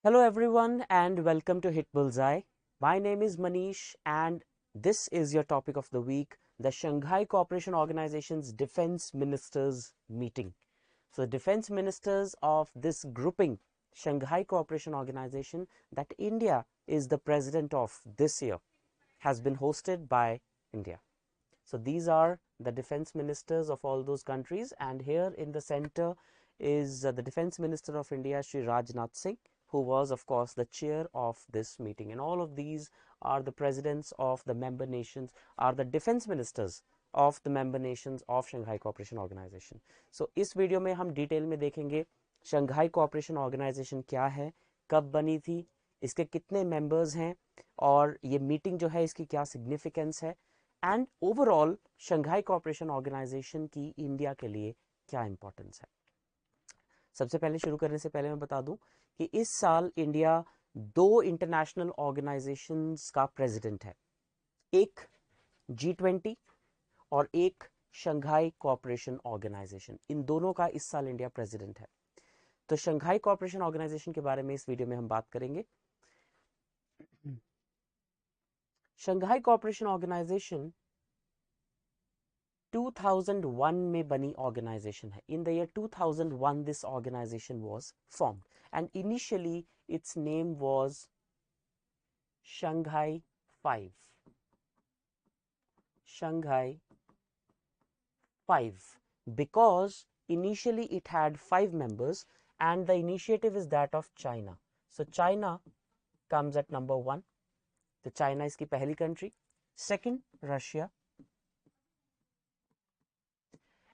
Hello everyone and welcome to Hitbullseye. My name is Manish and this is your topic of the week, the Shanghai Cooperation Organization's Defense Ministers Meeting. So the defense ministers of this grouping, Shanghai Cooperation Organization, that India is the president of this year, has been hosted by India. So these are the defense ministers of all those countries, and here in the center is the defense minister of India, Shri Rajnath Singh, who was of course the chair of this meeting, and all of these are the presidents of the member nations, are the defense ministers of the member nations of Shanghai Cooperation Organization. So इस video में हम detail में देखेंगे Shanghai cooperation organisation क्या है, कब बनी थी, इसके कितने मेंबर्स हैं और ये मीटिंग जो है इसकी क्या सिग्निफिकेंस है, and overall Shanghai cooperation organisation की इंडिया के लिए क्या इंपॉर्टेंस है। सबसे पहले शुरू करने से पहले मैं बता दूं कि इस साल इंडिया 2 इंटरनेशनल ऑर्गेनाइजेशंस का प्रेसिडेंट है, एक G20 और एक शंघाई कोऑपरेशन ऑर्गेनाइजेशन। इन दोनों का इस साल इंडिया प्रेसिडेंट है। तो शंघाई कोऑपरेशन ऑर्गेनाइजेशन के बारे में इस वीडियो में हम बात करेंगे। शंघाई कोऑपरेशन ऑर्गेनाइजेशन 2001 में बनी ऑर्गेनाइजेशन है। In the year 2001 this organisation was formed and initially its name was Shanghai 5. Shanghai 5 because initially it had 5 members and the initiative is that of China. So China comes at number 1. तो China इसकी पहली country. Second, Russia.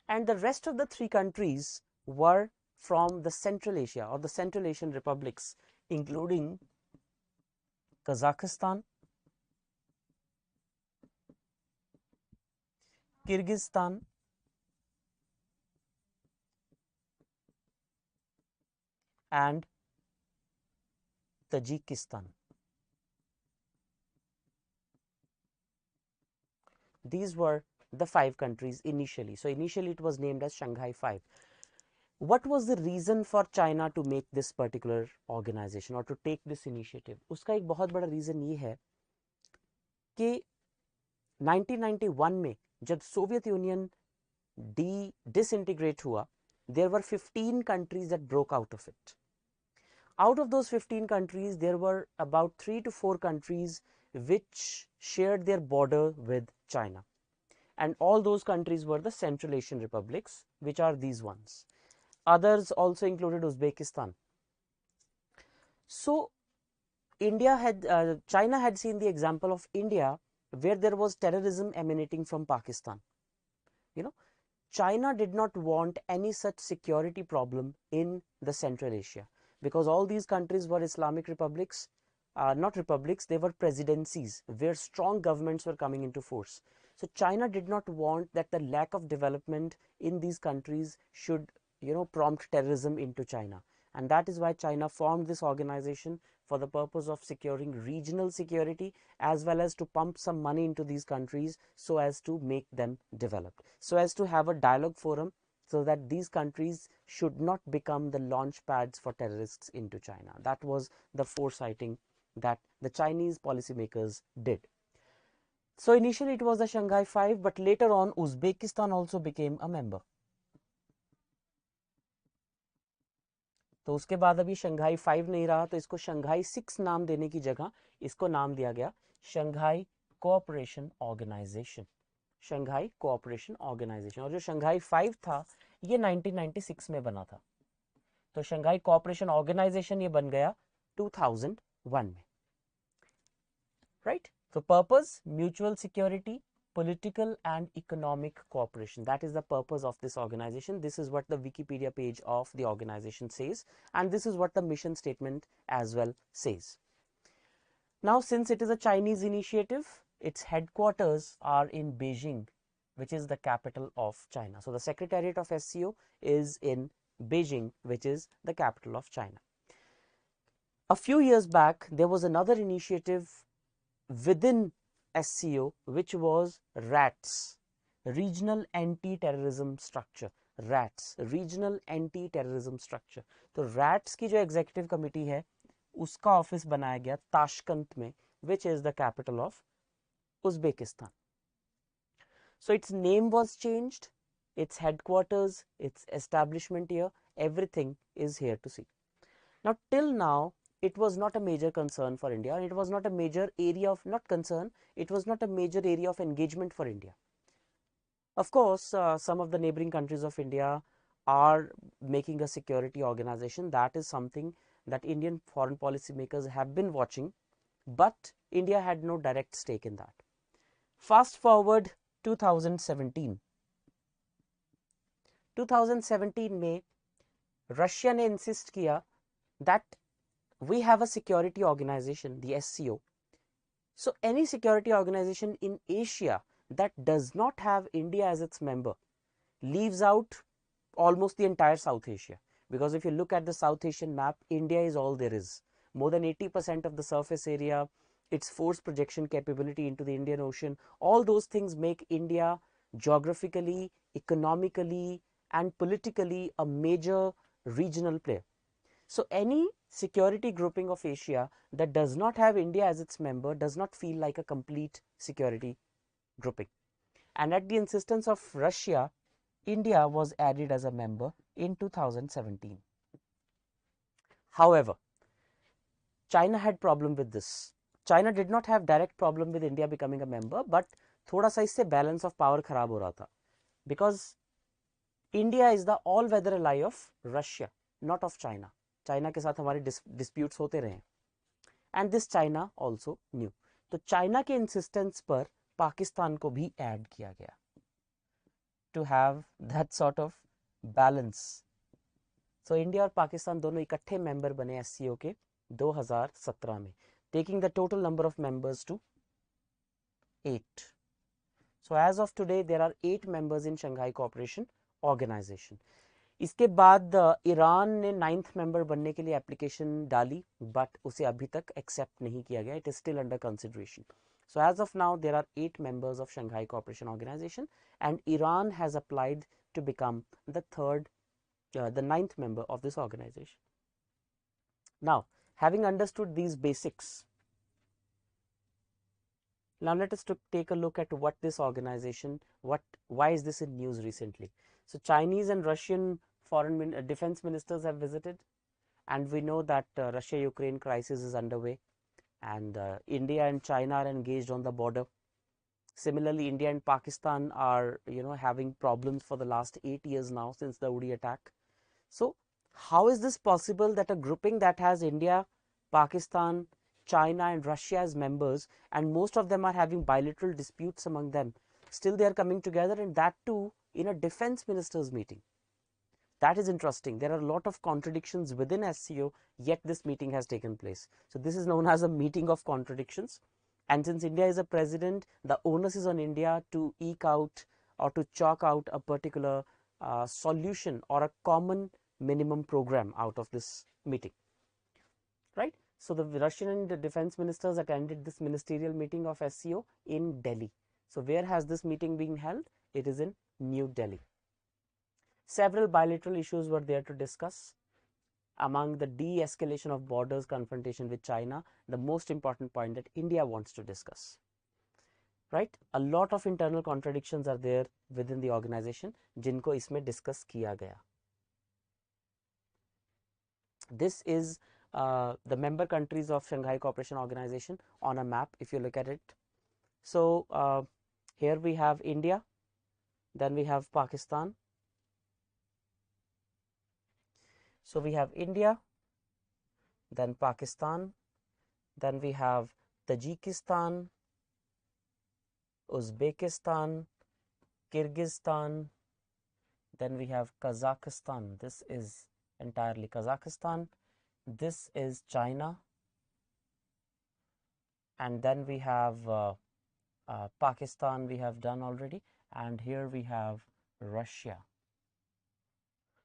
And the rest of the 3 countries were from the Central Asia or the Central Asian republics, including Kazakhstan, Kyrgyzstan, and Tajikistan. These were the 5 countries initially. So initially it was named as Shanghai 5. What was the reason for China to make this particular organization or to take this initiative? उसका एक बहुत बड़ा reason ये है कि 1991 में जब Soviet union disintegrate हुआ, there were 15 countries that broke out of it. Out of those 15 countries, there were about 3 to 4 countries which shared their border with China. And all those countries were the Central Asian republics, which are these ones. Others also included Uzbekistan. So China had seen the example of India where there was terrorism emanating from Pakistan. China did not want any such security problem in the Central Asia because all these countries were Islamic republics, not republics, they were presidencies where strong governments were coming into force. So China did not want that the lack of development in these countries should, prompt terrorism into China. And that is why China formed this organization for the purpose of securing regional security as well as to pump some money into these countries so as to make them developed, so as to have a dialogue forum so that these countries should not become the launch pads for terrorists into China. That was the foresighting that the Chinese policymakers did. So initially it was the Shanghai 5, but later on Uzbekistan also became a member. तो उसके बाद अभी Shanghai 5 नहीं रहा, तो इसको Shanghai 6 नाम देने की जगह इसको नाम दिया गया Shanghai cooperation organisation, Shanghai cooperation organisation. और जो शंघाई 5 था ये 1996 में बना था, तो शंघाई कोऑपरेशन ऑर्गेनाइजेशन ये बन गया 2001 में, right. So purpose, mutual security, political and economic cooperation. That is the purpose of this organization. This is what the Wikipedia page of the organization says, and this is what the mission statement as well says. Now, since it is a Chinese initiative, its headquarters are in Beijing, which is the capital of China. So the Secretariat of SCO is in Beijing, which is the capital of China. A few years back, there was another initiative within SCO, which was RATS, Regional Anti-Terrorism Structure. RATS, Regional Anti-Terrorism Structure. तो RATS की जो executive committee है उसका office बनाया गया Tashkent में, which is the capital of Uzbekistan. So its name was changed, its headquarters, its establishment here, everything is here to see. Now till now it was not a major concern for India, and it was not a major area of, not concern, it was not a major area of engagement for India. Of course, some of the neighboring countries of India are making a security organization. That is something that Indian foreign policy makers have been watching, but India had no direct stake in that. Fast forward 2017. 2017 में Russia ने insist किया that we have a security organization, the SCO. So any security organization in Asia that does not have India as its member leaves out almost the entire South Asia. Because if you look at the South Asian map, India is all there is. More than 80% of the surface area, its force projection capability into the Indian Ocean, all those things make India geographically, economically, and politically a major regional player. So any security grouping of Asia that does not have India as its member does not feel like a complete security grouping. And at the insistence of Russia, India was added as a member in 2017. However, China had problem with this. China did not have direct problem with India becoming a member, but थोड़ा सा इससे balance of power खराब हो रहा था, because India is the all-weather ally of Russia, not of China. China के साथ हमारे disputes होते रहे, and this China also knew. तो China के insistence पर पाकिस्तान को भी add किया गया to have that sort of balance. So India और पाकिस्तान दोनों इकट्ठे member बने SCO के 2017 में, taking the total number of members to 8. So as of today there are 8 members in Shanghai Cooperation Organization. इसके बाद ईरान ने 9th member बनने के लिए application डाली, but उसे अभी तक accept नहीं किया गया. It is still under consideration. So as of now there are 8 members of Shanghai Cooperation Organization, and Iran has applied to become the 9th member of this organization. Now, having understood these basics, now let us take a look at what this organization, why is this in news recently. So Chinese and Russian foreign defense ministers have visited, and we know that Russia-Ukraine crisis is underway, and India and China are engaged on the border. Similarly, India and Pakistan are, having problems for the last 8 years now since the Uri attack. So how is this possible that a grouping that has India, Pakistan, China and Russia as members, and most of them are having bilateral disputes among them, still they are coming together, and that too in a defense ministers meeting? That is interesting. There are a lot of contradictions within SCO, yet this meeting has taken place. So this is known as a meeting of contradictions. And since India is a president, the onus is on India to eke out or to chalk out a particular solution or a common minimum program out of this meeting, right? So the Russian and the defense ministers attended this ministerial meeting of SCO in Delhi. So where has this meeting been held? It is in New Delhi. Several bilateral issues were there to discuss. Among the de-escalation of borders confrontation with China, the most important point that India wants to discuss, right? A lot of internal contradictions are there within the organization, जिनको इसमें discuss किया गया. This is the member countries of Shanghai Cooperation Organization on a map, if you look at it. So here we have India, then we have Pakistan. So we have India, then Pakistan, then we have Tajikistan, Uzbekistan, Kyrgyzstan, then we have Kazakhstan. This is entirely Kazakhstan. This is China, and then we have Pakistan we have done already, and here we have Russia.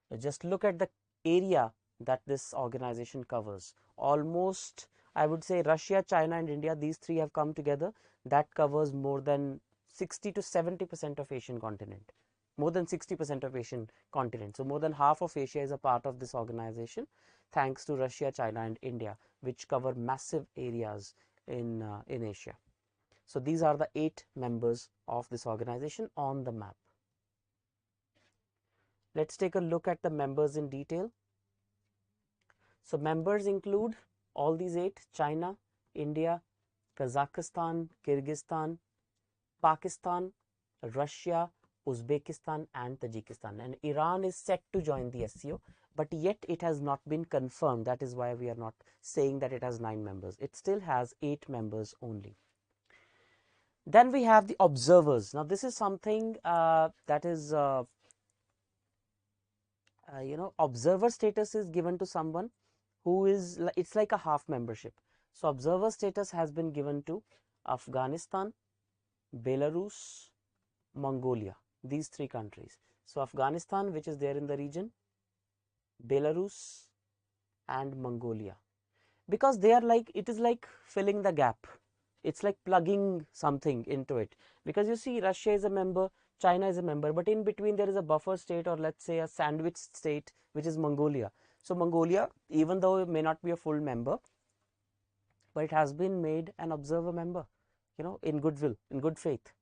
So just look at the area that this organization covers. Almost, I would say, Russia, China and India, these three have come together. That covers more than 60 to 70% of Asian continent. More than 60% of Asian continent. So more than half of Asia is a part of this organization. thanks to Russia, China and India, which cover massive areas in Asia. So these are the 8 members of this organization on the map. Let's take a look at the members in detail. So members include all these 8: China, India, Kazakhstan, Kyrgyzstan, Pakistan, Russia, Uzbekistan and Tajikistan. And Iran is set to join the SCO, but yet it has not been confirmed. That is why we are not saying that it has 9 members. It still has 8 members only. Then we have the observers. Now this is something that is observer status is given to someone who is, it's like a half membership. So observer status has been given to Afghanistan, Belarus, Mongolia, these 3 countries. So Afghanistan, which is there in the region, Belarus and Mongolia, because they are like, it is like filling the gap. It's like plugging something into it, because you see Russia is a member, China is a member, but in between there is a buffer state, or let's say a sandwich state, which is Mongolia. So Mongolia, even though it may not be a full member, but it has been made an observer member, in goodwill, in good faith.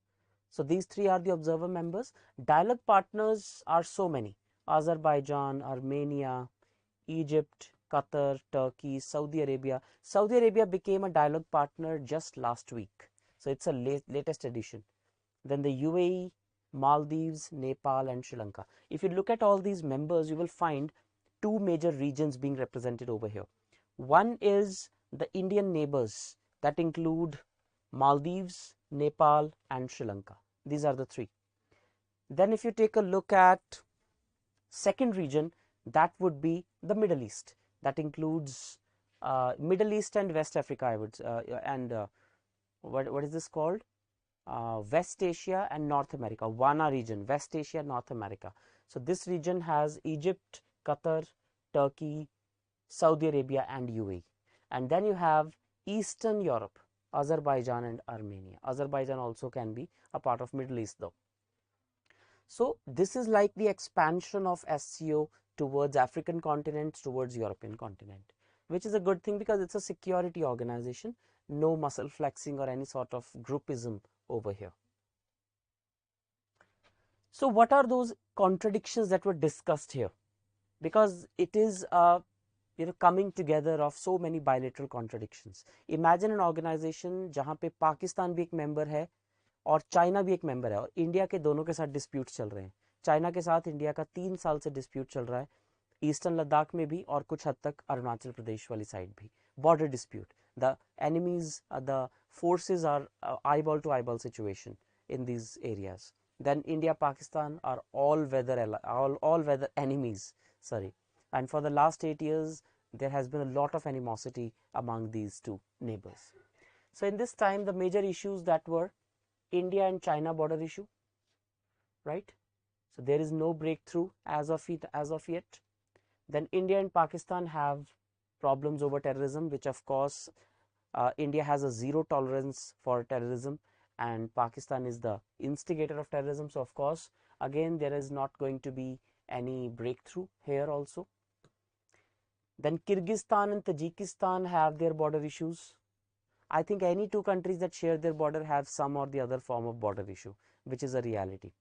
So these 3 are the observer members. Dialogue partners are so many: Azerbaijan, Armenia, Egypt, Qatar, Turkey, Saudi Arabia. Saudi Arabia became a dialogue partner just last week. So it's a latest addition. Then the UAE, Maldives, Nepal and Sri Lanka. If you look at all these members, you will find 2 major regions being represented over here. One is the Indian neighbors, that include Maldives, Nepal and Sri Lanka. These are the 3. Then if you take a look at second region, that would be the Middle East. That includes Middle East and West Africa, I would what is this called? West Asia and North America, WANA region, West Asia, North America. So this region has Egypt, Qatar, Turkey, Saudi Arabia and UAE. And then you have Eastern Europe, Azerbaijan and Armenia. Azerbaijan also can be a part of Middle East though. So this is like the expansion of SCO towards African continent, towards European continent, which is a good thing because it's a security organization. No muscle flexing or any sort of groupism over here. So what are those contradictions that were discussed here? Because it is coming together of so many bilateral contradictions. Imagine an organization जहाँ पे पाकिस्तान भी एक member है और China भी एक member है और इंडिया के दोनों के साथ dispute चल रहे हैं. चाइना के साथ इंडिया का 3 साल से dispute चल रहा है, ईस्टर्न लद्दाख में भी और कुछ हद तक अरुणाचल प्रदेश वाली साइड भी. Border dispute. The enemies, the forces are eyeball to eyeball situation in these areas. Then India, Pakistan are all weather enemies. Sorry. And for the last 8 years, there has been a lot of animosity among these 2 neighbors. So in this time, the major issues that were India and China border issue, right? So there is no breakthrough as of yet. Then India and Pakistan have problems over terrorism, which of course India has a zero tolerance for terrorism and Pakistan is the instigator of terrorism. So of course, again, there is not going to be any breakthrough here also. Then Kyrgyzstan and Tajikistan have their border issues. I think any 2 countries that share their border have some or the other form of border issue, which is a reality.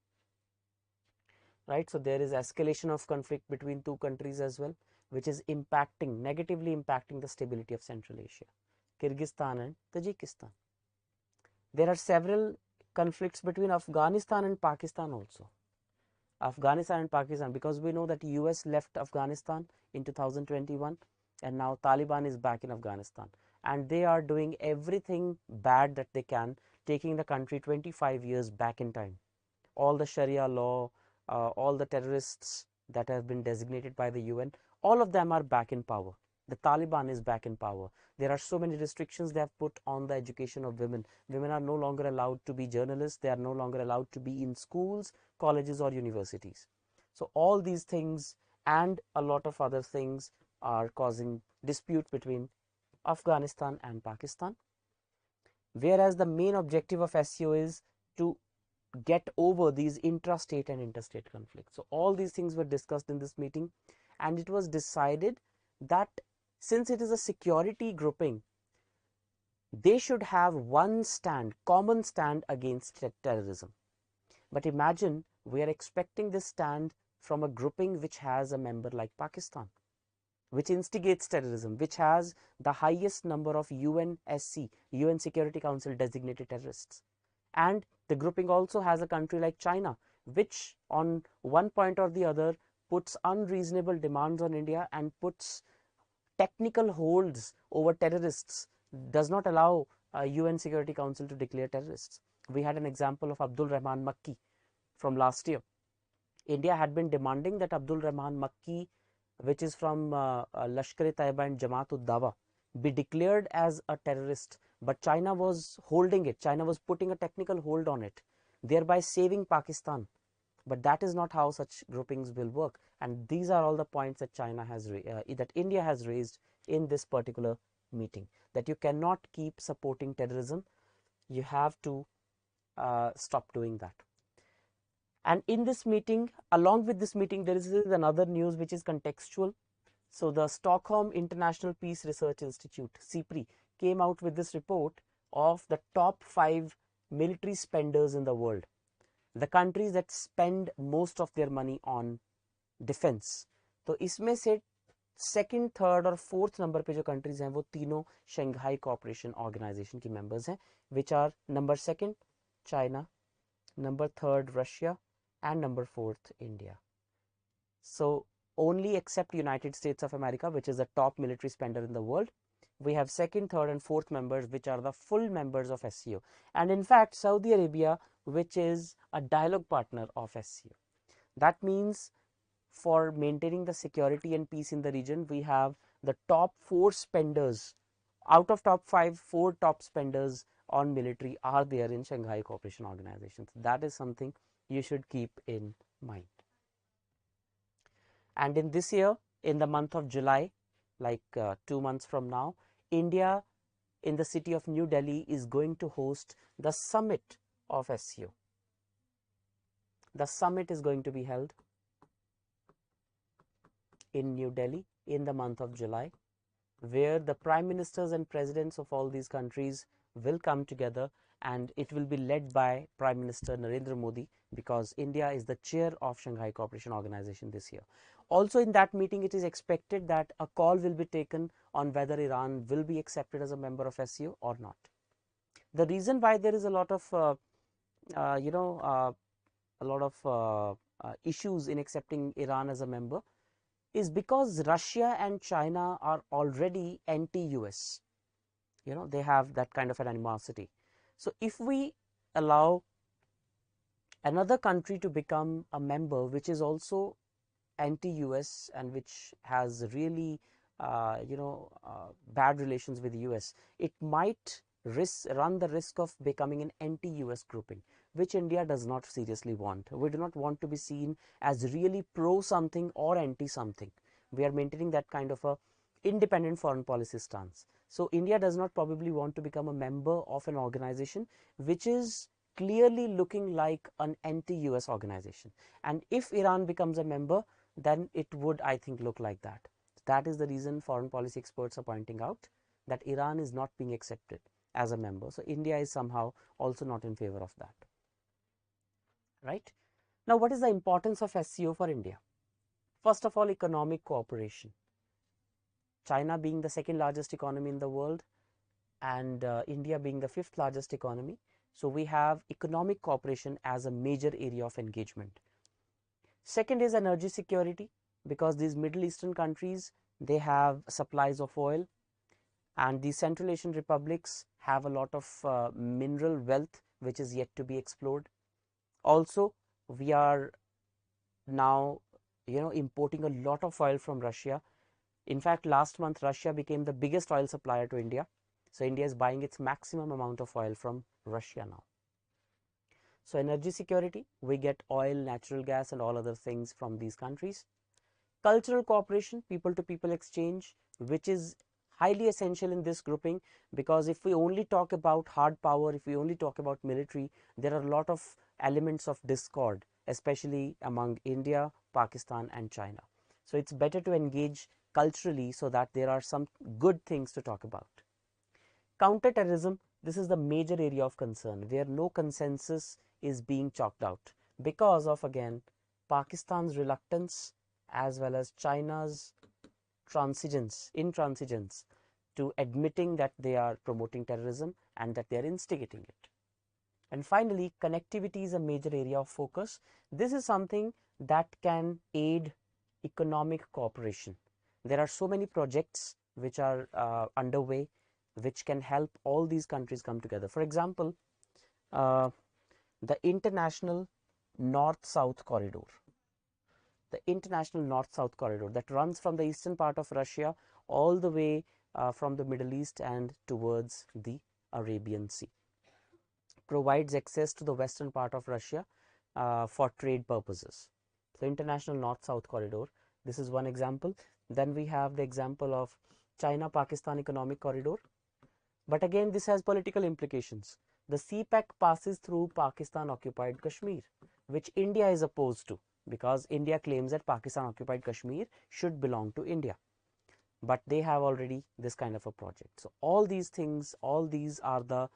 Right, so there is escalation of conflict between 2 countries as well, which is negatively impacting the stability of Central Asia, Kyrgyzstan and Tajikistan. There are several conflicts between Afghanistan and Pakistan also. Afghanistan and Pakistan, because we know that US left Afghanistan in 2021 and now Taliban is back in Afghanistan and they are doing everything bad that they can, taking the country 25 years back in time. All the Sharia law, all the terrorists that have been designated by the UN, all of them are back in power. The Taliban is back in power. There are so many restrictions they have put on the education of women. Women are no longer allowed to be journalists. They are no longer allowed to be in schools, colleges or universities. So all these things and a lot of other things are causing dispute between Afghanistan and Pakistan. Whereas the main objective of SCO is to get over these intrastate and interstate conflicts. So all these things were discussed in this meeting and it was decided that since it is a security grouping, they should have one stand, common stand against terrorism. But imagine we are expecting this stand from a grouping which has a member like Pakistan, which instigates terrorism, which has the highest number of UNSC, UN Security Council designated terrorists. And the grouping also has a country like China, which on one point or the other puts unreasonable demands on India and puts technical holds over terrorists, does not allow UN Security Council to declare terrorists. We had an example of Abdul Rahman Makki from last year. India had been demanding that Abdul Rahman Makki, which is from Lashkar-e-Taiba and Jamaat-ud-Dawa, be declared as a terrorist, but China was holding it. China was putting a technical hold on it, thereby saving Pakistan. But that is not how such groupings will work. And these are all the points that that India has raised in this particular meeting, that you cannot keep supporting terrorism. You have to stop doing that. And in this meeting, along with this meeting, there is another news which is contextual. So the Stockholm International Peace Research Institute, SIPRI, came out with this report of the top 5 military spenders in the world, the countries that spend most of their money on defense. तो इसमें से second, third और fourth number पे जो countries हैं वो तीनों Shanghai cooperation organisation की मेंबर्स हैं, which are number second China, number 3rd Russia, and number 4th India. So only except United States of America, which is the top military spender in the world, we have 2nd, 3rd and 4th members, which are the full members of SCO. And in fact, Saudi Arabia, which is a dialogue partner of SCO. That means for maintaining the security and peace in the region, we have the top 4 spenders. Out of top 5, 4 top spenders on military are there in Shanghai Cooperation Organization. That is something you should keep in mind. And in this year, in the month of July, like 2 months from now, India in the city of New Delhi is going to host the summit of SCO. The summit is going to be held in New Delhi in the month of July, where the prime ministers and presidents of all these countries will come together, and it will be led by Prime Minister Narendra Modi, because India is the chair of Shanghai Cooperation Organization this year. Also in that meeting, it is expected that a call will be taken on whether Iran will be accepted as a member of SCO or not. The reason why there is a lot of issues in accepting Iran as a member is because Russia and China are already anti-US. They have that kind of an animosity. So if we allow another country to become a member which is also anti-US and which has really bad relations with the US, it might run the risk of becoming an anti-US grouping, which India does not seriously want. We do not want to be seen as really pro something or anti something. We are maintaining that kind of a independent foreign policy stance. So India does not probably want to become a member of an organization which is clearly looking like an anti-US organization. And if Iran becomes a member, then it would, I think, look like that. That is the reason foreign policy experts are pointing out that Iran is not being accepted as a member. So India is somehow also not in favor of that. Right? Now, what is the importance of SCO for India? First of all, economic cooperation. China being the 2nd largest economy in the world, and India being the 5th largest economy. So we have economic cooperation as a major area of engagement. Second is energy security, because these Middle Eastern countries, they have supplies of oil, and the Central Asian republics have a lot of mineral wealth which is yet to be explored. Also, we are now importing a lot of oil from Russia. In fact, last month Russia became the biggest oil supplier to India. So India is buying its maximum amount of oil from Russia now. So energy security, we get oil, natural gas and all other things from these countries. Cultural cooperation, people to people exchange, which is highly essential in this grouping, because if we only talk about hard power, if we only talk about military, there are a lot of elements of discord, especially among India, Pakistan and China. So it's better to engage culturally, so that there are some good things to talk about. Counter-terrorism, this is the major area of concern where no consensus is being chalked out because of, again, Pakistan's reluctance as well as China's intransigence to admitting that they are promoting terrorism and that they are instigating it. And finally, connectivity is a major area of focus. This is something that can aid economic cooperation. There are so many projects which are underway which can help all these countries come together. For example, the international north-south corridor. The international north-south corridor that runs from the eastern part of Russia all the way from the Middle East and towards the Arabian Sea, provides access to the western part of Russia for trade purposes. So international north-south corridor, this is one example. Then we have the example of China-Pakistan economic corridor. But again, this has political implications. The CPEC passes through Pakistan occupied Kashmir, which India is opposed to, because India claims that Pakistan occupied Kashmir should belong to India. But they have already this kind of a project. So all these things, all these are the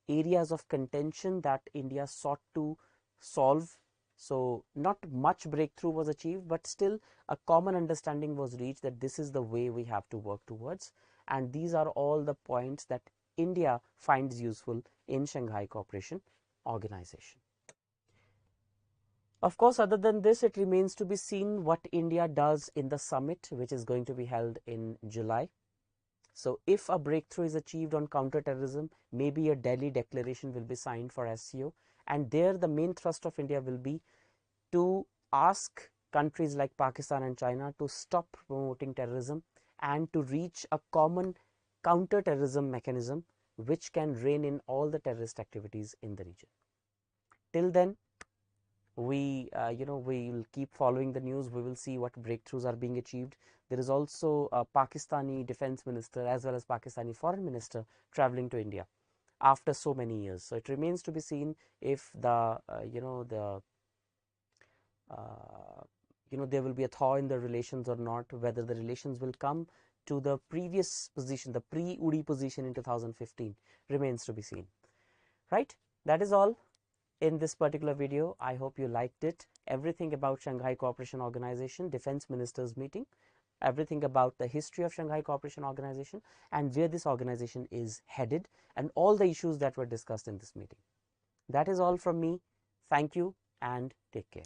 areas of contention that India sought to solve. So not much breakthrough was achieved, but still a common understanding was reached that this is the way we have to work towards. And these are all the points that India finds useful in Shanghai Cooperation Organization. Of course, other than this, it remains to be seen what India does in the summit, which is going to be held in July. So if a breakthrough is achieved on counter-terrorism, maybe a Delhi declaration will be signed for SCO, and there the main thrust of India will be to ask countries like Pakistan and China to stop promoting terrorism and to reach a common counter-terrorism mechanism which can rein in all the terrorist activities in the region. Till then, we will keep following the news. We will see what breakthroughs are being achieved. There is also a Pakistani defense minister as well as Pakistani foreign minister traveling to India after so many years. So it remains to be seen if there will be a thaw in the relations or not, whether the relations will come to the previous position, the pre-UDI position in 2015, remains to be seen. Right? That is all in this particular video. I hope you liked it. Everything about Shanghai Cooperation Organization Defense Ministers Meeting, everything about the history of Shanghai Cooperation Organization and where this organization is headed, and all the issues that were discussed in this meeting. That is all from me. Thank you and take care.